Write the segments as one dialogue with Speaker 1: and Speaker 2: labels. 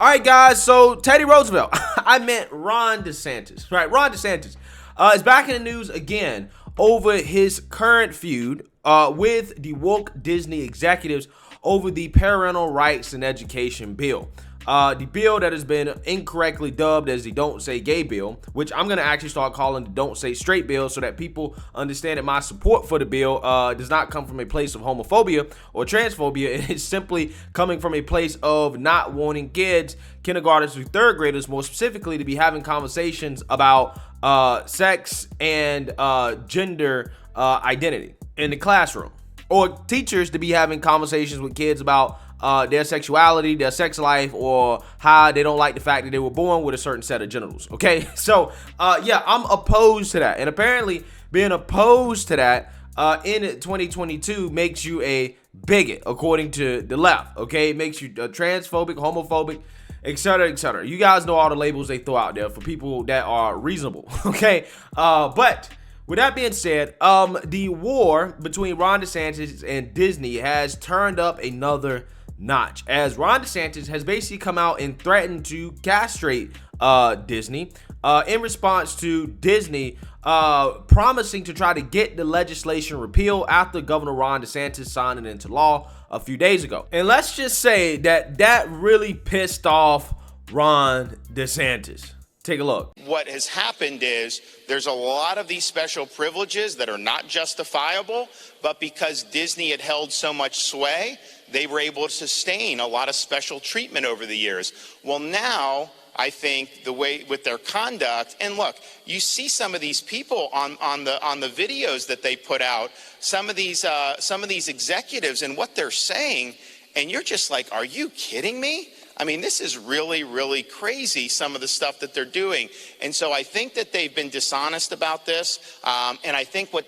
Speaker 1: All right, guys, so Teddy Roosevelt, I meant Ron DeSantis, right? Ron DeSantis is back in the news again over his current feud with the woke Disney executives over the parental rights and education bill. The bill that has been incorrectly dubbed as the Don't Say Gay bill, which I'm going to actually start calling the Don't Say Straight bill so that people understand that my support for the bill does not come from a place of homophobia or transphobia. It's simply coming from a place of not wanting kids, kindergartners through third graders, more specifically, to be having conversations about sex and gender identity in the classroom, or teachers to be having conversations with kids about their sexuality, their sex life, or how they don't like the fact that they were born with a certain set of genitals. Okay, so yeah, I'm opposed to that, and apparently being opposed to that in 2022 makes you a bigot, according to the left. Okay, it makes you transphobic, homophobic, etc., etc. You guys know all the labels they throw out there for people that are reasonable. Okay, but with that being said, the war between Ron DeSantis and Disney has turned up another notch, as Ron DeSantis has basically come out and threatened to castrate Disney in response to Disney promising to try to get the legislation repealed after Governor Ron DeSantis signed it into law a few days ago. And let's just say that really pissed off Ron DeSantis. Take a look.
Speaker 2: What has happened is there's a lot of these special privileges that are not justifiable, but because Disney had held so much sway, they were able to sustain a lot of special treatment over the years. Well, now I think the way with their conduct, and look, you see some of these people on the videos that they put out, some of these executives and what they're saying, and you're just like, are you kidding me? I mean, this is really, really crazy, some of the stuff that they're doing. And so I think that they've been dishonest about this. And I think what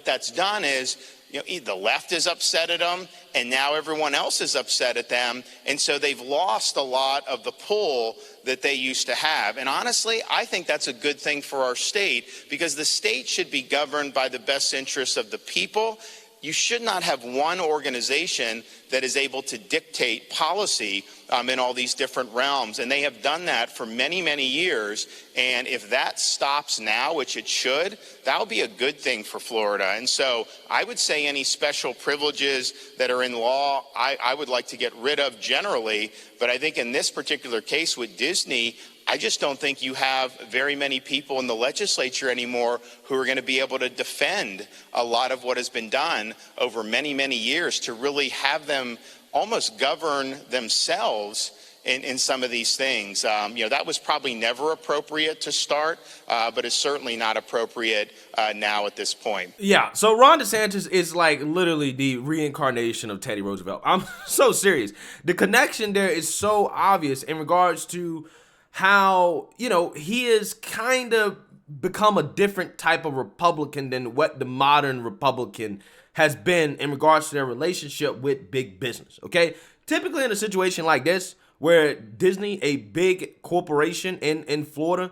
Speaker 2: that's done is, you know, the left is upset at them, and now everyone else is upset at them. And so they've lost a lot of the pull that they used to have. And honestly, I think that's a good thing for our state, because the state should be governed by the best interests of the people. You should not have one organization that is able to dictate policy in all these different realms. And they have done that for many, many years. And if that stops now, which it should, that will be a good thing for Florida. And so I would say any special privileges that are in law, I would like to get rid of generally. But I think in this particular case with Disney, I just don't think you have very many people in the legislature anymore who are going to be able to defend a lot of what has been done over many, many years to really have them almost govern themselves in some of these things. That was probably never appropriate to start, but it's certainly not appropriate now at this point.
Speaker 1: Yeah, so Ron DeSantis is like literally the reincarnation of Teddy Roosevelt. I'm so serious. The connection there is so obvious in regards to how, he has kind of become a different type of Republican than what the modern Republican has been in regards to their relationship with big business, okay? Typically in a situation like this, where Disney, a big corporation in Florida,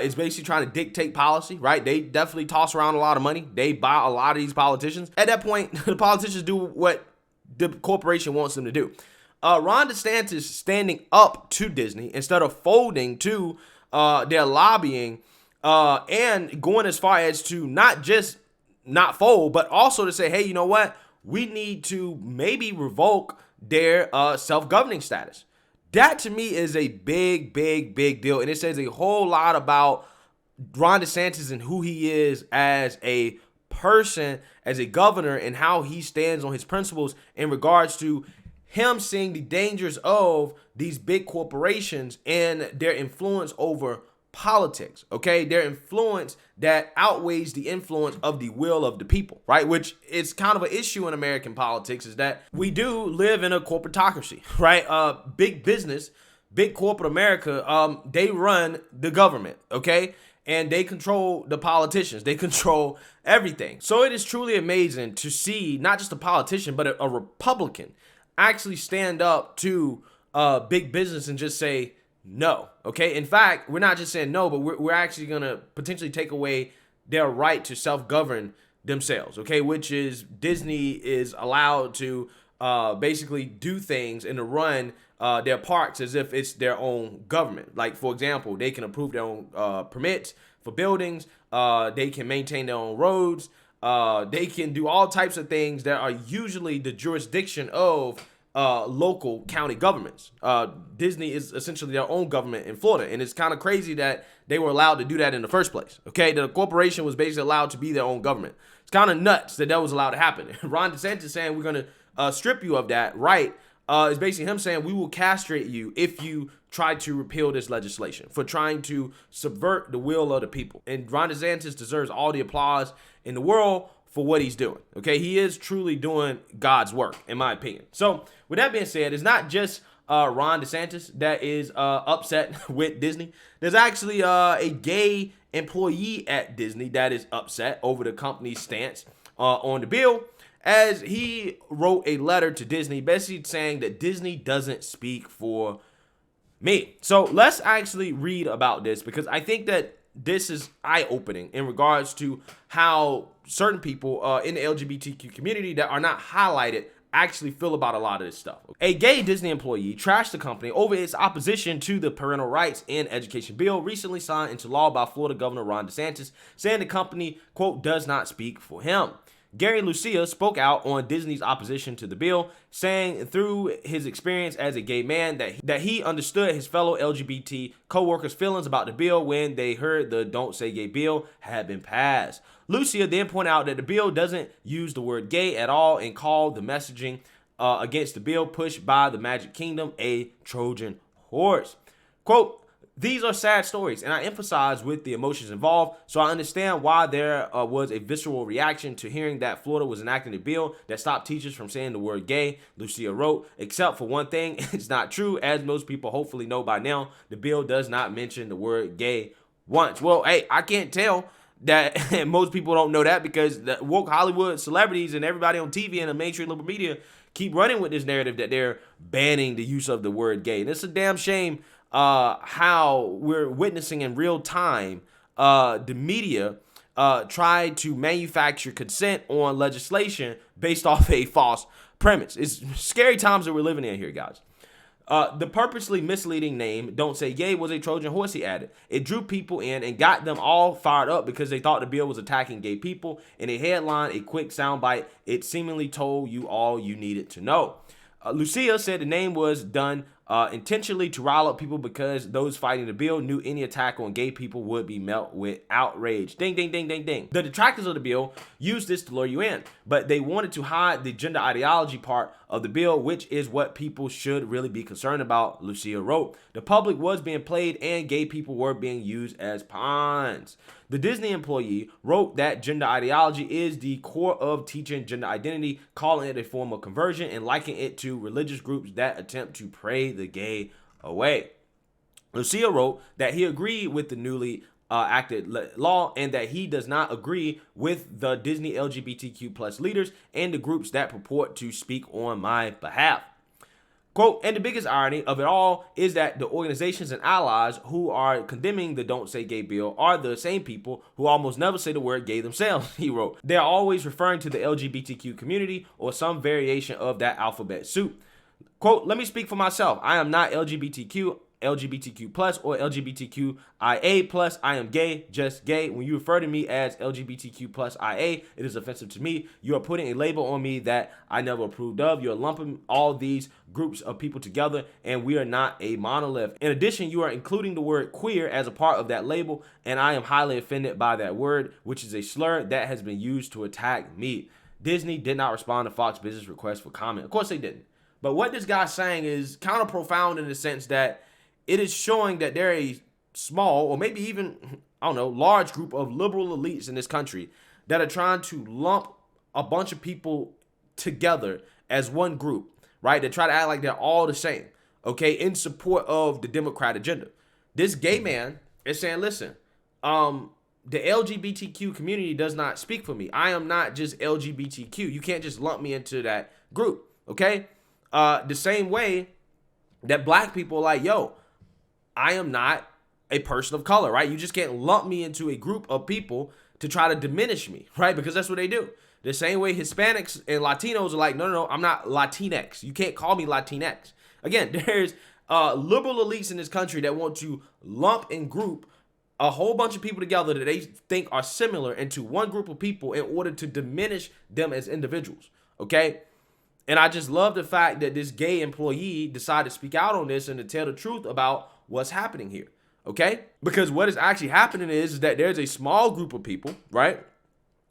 Speaker 1: is basically trying to dictate policy, right? They definitely toss around a lot of money. They buy a lot of these politicians. At that point, the politicians do what the corporation wants them to do. Ron DeSantis standing up to Disney instead of folding to their lobbying and going as far as to not just not fold, but also to say, hey, you know what? We need to maybe revoke their self-governing status. That to me is a big, big, big deal. And it says a whole lot about Ron DeSantis and who he is as a person, as a governor, and how he stands on his principles in regards to him seeing the dangers of these big corporations and their influence over politics, okay? Their influence that outweighs the influence of the will of the people, right? Which is kind of an issue in American politics, is that we do live in a corporatocracy, right? Big business, big corporate America, they run the government, okay? And they control the politicians. They control everything. So it is truly amazing to see not just a politician, but a Republican actually stand up to big business and just say no, okay? In fact, we're not just saying no, but we're actually going to potentially take away their right to self-govern themselves, okay? Which is Disney is allowed to basically do things and to run their parks as if it's their own government. Like, for example, they can approve their own permits for buildings. They can maintain their own roads. They can do all types of things that are usually the jurisdiction of local county governments. Disney is essentially their own government in Florida, and it's kind of crazy that they were allowed to do that in the first place. Okay, the corporation was basically allowed to be their own government. It's kind of nuts that was allowed to happen. Ron DeSantis saying we're going to strip you of that right is basically him saying we will castrate you if you try to repeal this legislation for trying to subvert the will of the people. And Ron DeSantis deserves all the applause in the world for what he's doing. Okay, he is truly doing God's work, in my opinion. So with that being said, it's not just Ron DeSantis that is upset with Disney. There's actually a gay employee at Disney that is upset over the company's stance on the bill, as he wrote a letter to Disney basically saying that Disney doesn't speak for me. So let's actually read about this, because I think that this is eye-opening in regards to how certain people in the LGBTQ community that are not highlighted actually feel about a lot of this stuff. A gay Disney employee trashed the company over its opposition to the parental rights and education bill recently signed into law by Florida Governor Ron DeSantis, saying the company, quote, does not speak for him. Gary Lucia spoke out on Disney's opposition to the bill, saying through his experience as a gay man that he understood his fellow LGBT co-workers' feelings about the bill when they heard the Don't Say Gay bill had been passed. Lucia then pointed out that the bill doesn't use the word gay at all and called the messaging against the bill pushed by the Magic Kingdom a Trojan horse. Quote, these are sad stories, and I emphasize with the emotions involved, so I understand why there was a visceral reaction to hearing that Florida was enacting a bill that stopped teachers from saying the word gay, Lucia wrote, except for one thing, it's not true. As most people hopefully know by now, the bill does not mention the word gay once. Well, hey, I can't tell that most people don't know that, because the woke Hollywood celebrities and everybody on TV and the mainstream liberal media keep running with this narrative that they're banning the use of the word gay. And it's a damn shame how we're witnessing in real time the media try to manufacture consent on legislation based off a false premise. It's scary times that we're living in here, guys. The purposely misleading name, Don't Say Gay, was a Trojan horse, he added. It drew people in and got them all fired up because they thought the bill was attacking gay people. In a headline, a quick soundbite, it seemingly told you all you needed to know. Lucia said the name was done intentionally to rile up people because those fighting the bill knew any attack on gay people would be met with outrage. Ding, ding, ding, ding, ding. The detractors of the bill used this to lure you in, but they wanted to hide the gender ideology part of the bill, which is what people should really be concerned about, Lucia wrote. The public was being played and gay people were being used as pawns. The Disney employee wrote that gender ideology is the core of teaching gender identity, calling it a form of conversion and likening it to religious groups that attempt to pray the gay away. Lucia wrote that he agreed with the newly acted law and that he does not agree with the Disney LGBTQ plus leaders and the groups that purport to speak on my behalf. Quote, and the biggest irony of it all is that the organizations and allies who are condemning the Don't Say Gay bill are the same people who almost never say the word gay themselves, he wrote. They're always referring to the LGBTQ community or some variation of that alphabet soup. Quote, let me speak for myself. I am not LGBTQ plus or LGBTQIA plus. I am gay, just gay. When you refer to me as LGBTQ plus IA, it is offensive to me. You are putting a label on me that I never approved of. You're lumping all these groups of people together, and we are not a monolith. In addition, you are including the word queer as a part of that label, and I am highly offended by that word, which is a slur that has been used to attack me. Disney did not respond to Fox Business request for comment. Of course they didn't. But what this guy's saying is kind of profound in the sense that it is showing that there are a small or maybe even, I don't know, large group of liberal elites in this country that are trying to lump a bunch of people together as one group, right? They try to act like they're all the same, okay, in support of the Democrat agenda. This gay man is saying, listen, the LGBTQ community does not speak for me. I am not just LGBTQ. You can't just lump me into that group, okay? The same way that black people are like, yo, I am not a person of color, right? You just can't lump me into a group of people to try to diminish me, right? Because that's what they do. The same way Hispanics and Latinos are like, no, I'm not Latinx. You can't call me Latinx. Again, there's liberal elites in this country that want to lump and group a whole bunch of people together that they think are similar into one group of people in order to diminish them as individuals. Okay. And I just love the fact that this gay employee decided to speak out on this and to tell the truth about what's happening here. Okay. Because what is actually happening is that there's a small group of people, right?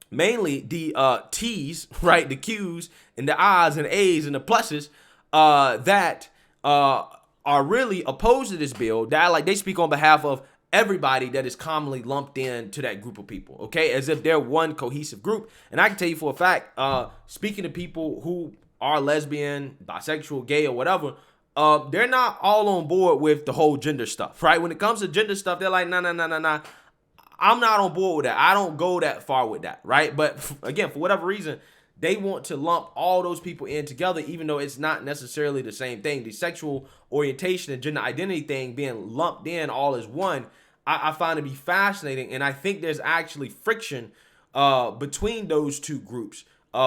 Speaker 1: Mainly the T's, right? The Q's and the I's and the A's and the pluses that are really opposed to this bill, that like they speak on behalf of everybody that is commonly lumped in to that group of people, okay? As if they're one cohesive group. And I can tell you for a fact, speaking to people who are lesbian, bisexual, gay, or whatever, they're not all on board with the whole gender stuff, right? When it comes to gender stuff, they're like, nah. I'm not on board with that. I don't go that far with that, right? But again, for whatever reason, they want to lump all those people in together, even though it's not necessarily the same thing. The sexual orientation and gender identity thing being lumped in all as one, I find to be fascinating. And I think there's actually friction between those two groups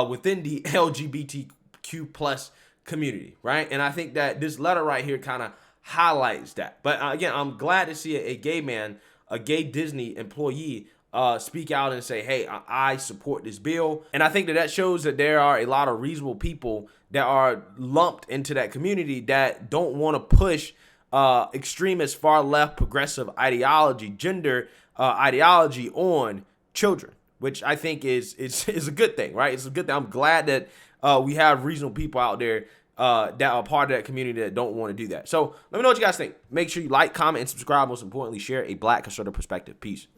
Speaker 1: within the LGBTQ plus community, right? And I think that this letter right here kind of highlights that. But again, I'm glad to see a gay man, a gay Disney employee, speak out and say, hey, I support this bill. And I think that shows that there are a lot of reasonable people that are lumped into that community that don't want to push extremist, far left, progressive ideology, gender ideology on children, which I think is a good thing, right? It's a good thing. I'm glad that we have reasonable people out there that are part of that community that don't want to do that. So let me know what you guys think. Make sure you like, comment, and subscribe. Most importantly, share a Black conservative perspective. Peace.